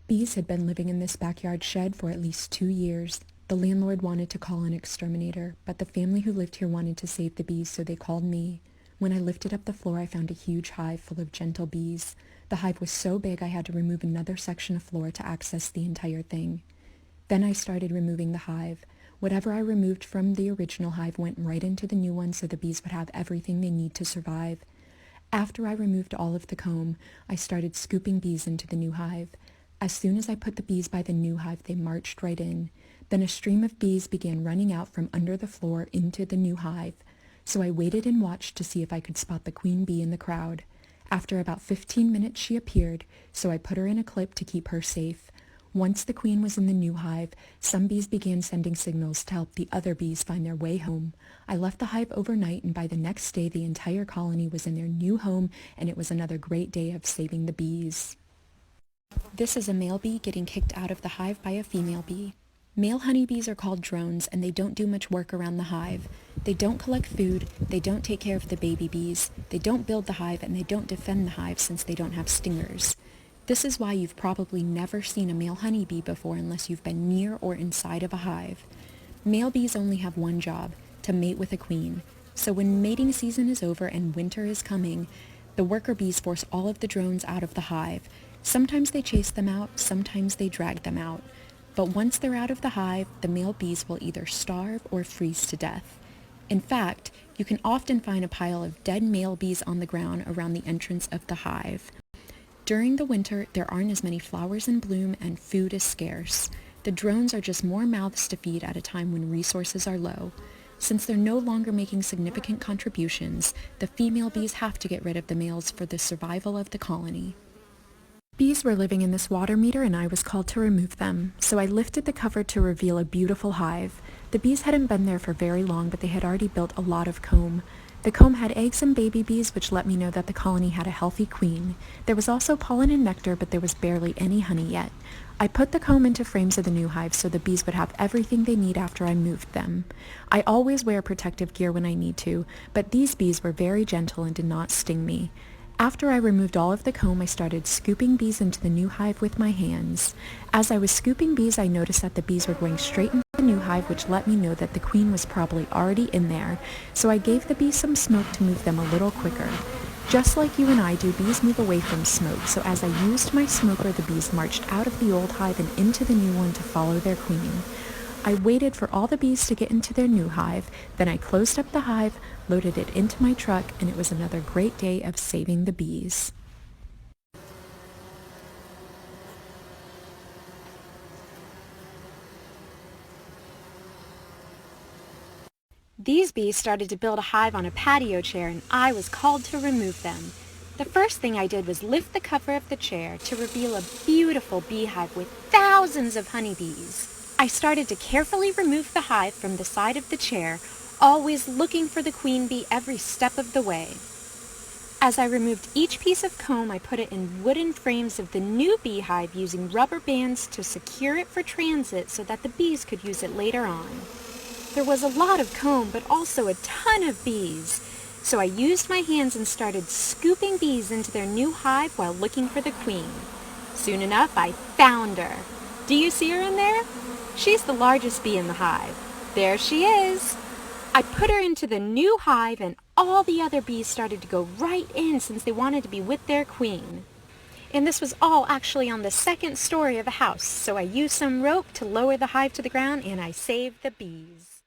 Bees had been living in this backyard shed for at least 2 years. The landlord wanted to call an exterminator, but the family who lived here wanted to save the bees, so they called me. When I lifted up the floor, I found a huge hive full of gentle bees. The hive was so big I had to remove another section of floor to access the entire thing. Then I started removing the hive. Whatever I removed from the original hive went right into the new one so the bees would have everything they need to survive. After I removed all of the comb, I started scooping bees into the new hive. As soon as I put the bees by the new hive, they marched right in. Then a stream of bees began running out from under the floor into the new hive. So I waited and watched to see if I could spot the queen bee in the crowd. After about 15 minutes, she appeared, so I put her in a clip to keep her safe. Once the queen was in the new hive, some bees began sending signals to help the other bees find their way home. I left the hive overnight, and by the next day, the entire colony was in their new home, and it was another great day of saving the bees. This is a male bee getting kicked out of the hive by a female bee. Male honeybees are called drones, and they don't do much work around the hive. They don't collect food, they don't take care of the baby bees, they don't build the hive, and they don't defend the hive since they don't have stingers. This is why you've probably never seen a male honeybee before unless you've been near or inside of a hive. Male bees only have one job, to mate with a queen. So when mating season is over and winter is coming, the worker bees force all of the drones out of the hive. Sometimes they chase them out, sometimes they drag them out. But once they're out of the hive, the male bees will either starve or freeze to death. In fact, you can often find a pile of dead male bees on the ground around the entrance of the hive. During the winter, there aren't as many flowers in bloom and food is scarce. The drones are just more mouths to feed at a time when resources are low. Since they're no longer making significant contributions, the female bees have to get rid of the males for the survival of the colony. Bees were living in this water meter and I was called to remove them, so I lifted the cover to reveal a beautiful hive. The bees hadn't been there for very long, but they had already built a lot of comb. The comb had eggs and baby bees, which let me know that the colony had a healthy queen. There was also pollen and nectar, but there was barely any honey yet. I put the comb into frames of the new hive so the bees would have everything they need after I moved them. I always wear protective gear when I need to, but these bees were very gentle and did not sting me. After I removed all of the comb, I started scooping bees into the new hive with my hands. As I was scooping bees, I noticed that the bees were going straight into the new hive, which let me know that the queen was probably already in there, so I gave the bees some smoke to move them a little quicker. Just like you and I do, bees move away from smoke, so as I used my smoker, the bees marched out of the old hive and into the new one to follow their queen. I waited for all the bees to get into their new hive, then I closed up the hive, loaded it into my truck, and it was another great day of saving the bees. These bees started to build a hive on a patio chair, and I was called to remove them. The first thing I did was lift the cover of the chair to reveal a beautiful beehive with thousands of honeybees. I started to carefully remove the hive from the side of the chair, always looking for the queen bee every step of the way. As I removed each piece of comb, I put it in wooden frames of the new beehive using rubber bands to secure it for transit so that the bees could use it later on. There was a lot of comb, but also a ton of bees. So I used my hands and started scooping bees into their new hive while looking for the queen. Soon enough, I found her. Do you see her in there? She's the largest bee in the hive. There she is. I put her into the new hive and all the other bees started to go right in since they wanted to be with their queen. And this was all actually on the second story of a house, so I used some rope to lower the hive to the ground and I saved the bees.